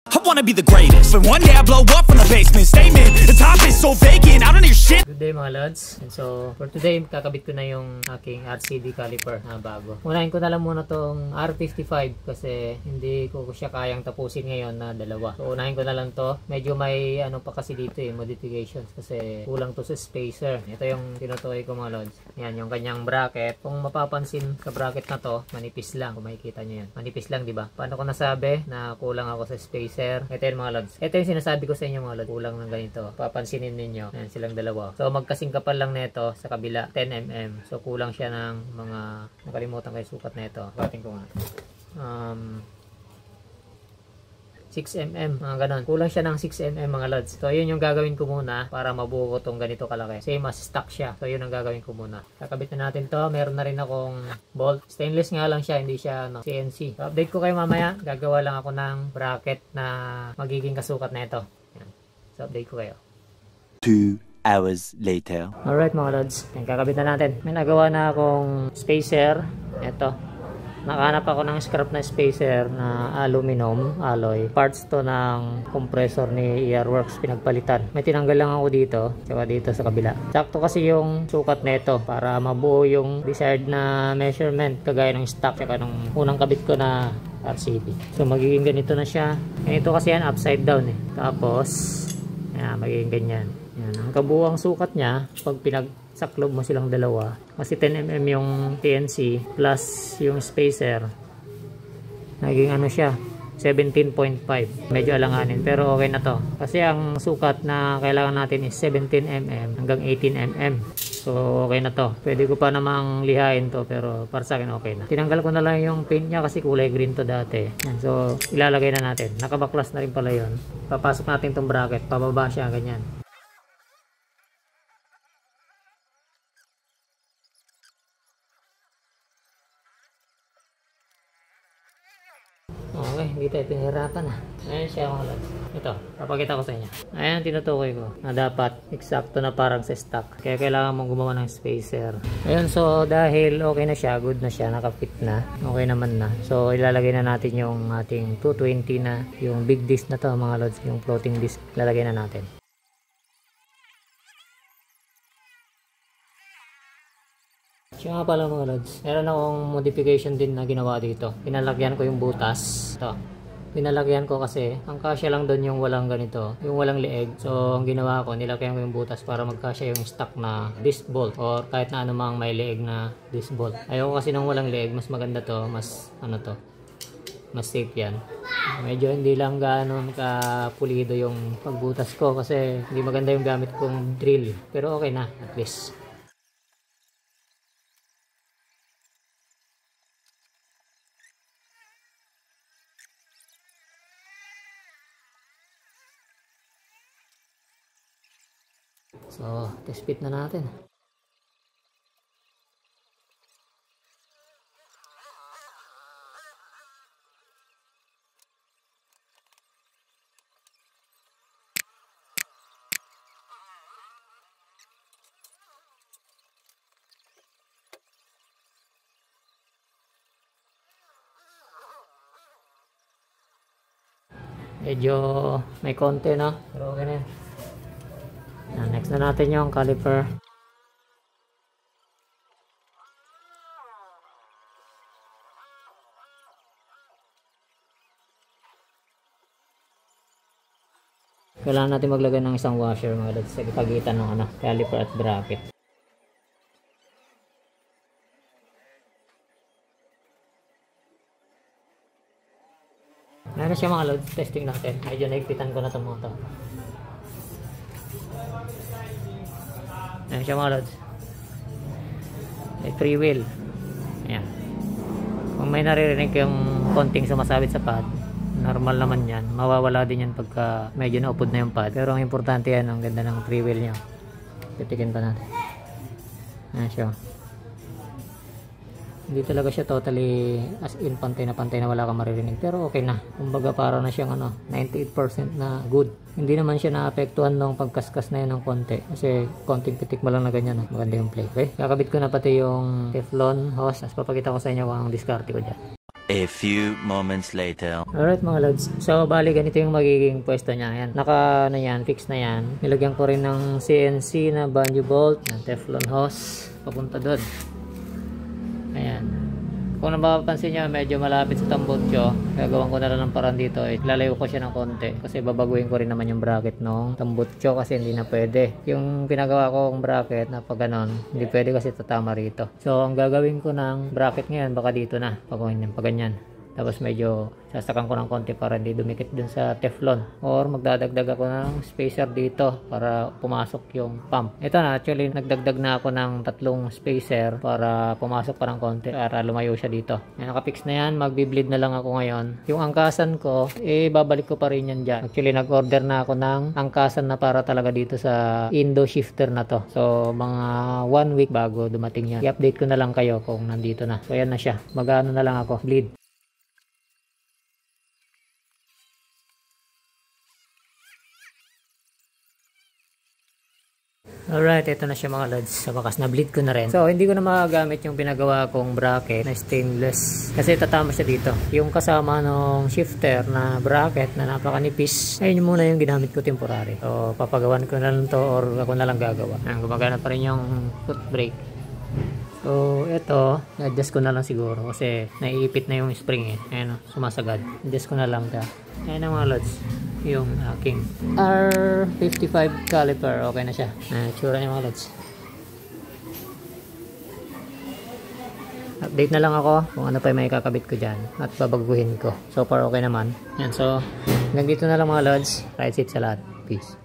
I wanna be the greatest, but one day I blow up from the basement. Statement, the top is so vacant, I don't hear shit. Good day mga lods. And so for today, kakabit ko na yung aking RCD caliper na bago. Unahin ko na lang muna tong R55 kasi hindi ko siya kayang tapusin ngayon na dalawa. So unahin ko na lang to. Medyo may ano pa kasi dito modifications kasi kulang to sa spacer. Ito yung tinutukoy ko mga lods. Yan yung kanyang bracket. Kung mapapansin sa bracket na to, manipis lang. Kung makikita nyo yan. Manipis lang, di ba? Paano ko nasabi na kulang ako sa spacer? Ito yung mga lods. Ito yung sinasabi ko sa inyo mga lods. Kulang ng ganito. Papansinin ninyo. Ayan silang dalawa. So magkasing kapal lang nito sa kabila 10mm. So kulang siya ng mga nakalimutan kayo sukat nito. Sukatin ko nga. 6mm, mga ganon. Kulang siya ng 6mm mga lods. So yun yung gagawin ko muna para mabuo ko tong ganito kalaki. Same as stock siya. So yun ang gagawin ko muna. Kakabit na natin to. Meron na rin akong bolt. Stainless nga lang siya, hindi siya CNC. So update ko kayo mamaya. Gagawa lang ako ng bracket na magiging kasukat na ito. Yan. So update ko kayo. 2 hours later. Alright mga lods. Yan, kakabit na natin. May nagawa na akong spacer. Ito. Nakahanap ako ng scrap na spacer na aluminum alloy. Parts to ng compressor ni Airworks pinagpalitan. May tinanggal lang ako dito, tsaka dito sa kabila. Sakto kasi yung sukat nito para mabuo yung desired na measurement kagaya ng stock tsaka ng unang kabit ko na RCD. So magiging ganito na siya. Ganito kasi yan upside down Tapos yan, magiging ganyan. Yan, ang kabuuang sukat niya pag pinagsaklob mo silang dalawa kasi 10mm yung TNC plus yung spacer naging ano siya 17.5. Medyo alanganin pero okay na to kasi ang sukat na kailangan natin is 17mm hanggang 18mm. So okay na to. Pwede ko pa namang lihain to pero para sa akin okay na. Tinanggal ko na lang yung paint niya kasi kulay green to dati. So ilalagay na natin. Nakabaklas na rin pala yun. Papasok natin tong bracket. Pababa siya ganyan. Okay, hindi tayo pinahirapan Ayan siya mga lods. Ito, papakita ko sa inyo. Ayan, tinutukoy ko na dapat eksakto na parang sa stock. Kaya kailangan mong gumawa ng spacer. Ayan, so dahil okay na siya, good na siya, nakapit na, okay naman na. So ilalagay na natin yung ating 220 na, yung big disc na to mga lods, yung floating disc, ilalagay na natin. Siya nga pala mga lods, meron akong modification din na ginawa dito. Pinalagyan ko yung butas. Ito. Pinalagyan ko kasi ang kasya lang doon yung walang ganito, yung walang leeg. So ang ginawa ko, nilagyan ko yung butas para magkasya yung stock na disc bolt or kahit na anumang may leeg na disc bolt. Ayoko kasi nung walang leeg, mas maganda to, mas ano to, mas safe yan. Medyo hindi lang ganoon ka pulido yung pagbutas ko kasi hindi maganda yung gamit kong drill. Pero okay na, at least. So, test fit na natin. Medyo may konti na, pero okay na yan. Next na natin yung caliper. Kailangan natin maglagay ng isang washer mga lods sa pagitan ng caliper at bracket. Meron siya mga lods, testing natin. Medyo naigpitan ko na itong mga ito. Ayan siya mga lods. May free wheel. Ayan. Kung may naririnig yung konting sumasabit sa pad, normal naman yan. Mawawala din yan pagka medyo naupod na yung pad. Pero ang importante yan, ang ganda ng free wheel nya. Titikin pa natin. Ayan siya. Hindi talaga siya totally as in pantay na wala kang maririnig. Pero okay na. Kumbaga para na siyang 98% na good. Hindi naman siya naapektuhan ng pagkaskas na yun ng konti. Kasi konting pitik mo lang na ganyan. Maganda yung play. Okay? Kakabit ko na pati yung Teflon hose. Tapos papakita ko sa inyo kung ang diskarte ko dyan. A few moments later. Alright mga lods, so bali ganito yung magiging pwesto niya. Ayan, naka na yan, fix na yan. Nilagyan ko rin ng CNC na banjo bolt, ng Teflon hose, papunta doon. Ayan. Kung napapansin nyo, medyo malapit sa tambutso, gagawin ko na lang ng paraan dito. Lalayo ko siya ng konti kasi babaguhin ko rin naman yung bracket ng tambutso kasi hindi na pwede. Yung pinagawa kong bracket na pag ganon, hindi pwede kasi tatama rito. So ang gagawin ko ng bracket ngayon, baka dito na, pag ganyan. Tapos medyo sasakan ko ng konti para hindi dumikit dun sa Teflon. Or magdadagdag ako ng spacer dito para pumasok yung pump. Ito na, actually nagdagdag na ako ng 3 spacer para pumasok pa ng konti para lumayo siya dito. Yan, nakapix na yan. Magbi-bleed na lang ako ngayon. Yung angkasan ko, babalik ko pa rin yan dyan. Actually nag-order na ako ng angkasan na para talaga dito sa Indo shifter na to. So mga 1 week bago dumating yan. I-update ko na lang kayo kung nandito na. So yan na siya. Mag-ano na lang ako. Bleed. Alright, ito na siya mga lods. Sa bakas na bleed ko na rin. So, hindi ko na magagamit yung pinagawa kong bracket na stainless. Kasi tatama siya dito. Yung kasama ng shifter na bracket na napakanipis, ayun muna yung ginamit ko temporary. So, papagawan ko na lang to or ako na lang gagawa. Ayan, gumagana pa rin yung foot brake. So, ito, adjust ko na lang siguro kasi naiipit na yung spring eh. Ayan o, sumasagad. Adjust ko na lang ka. Ayan ang mga lods. Yung aking R55 caliper. Okay na siya. Tsura niya mga lods. Update na lang ako kung ano pa yung may kakabit ko dyan at babaguhin ko. So far okay naman. Yan, so hanggang dito na lang mga lods. Ride safe sa lahat. Peace.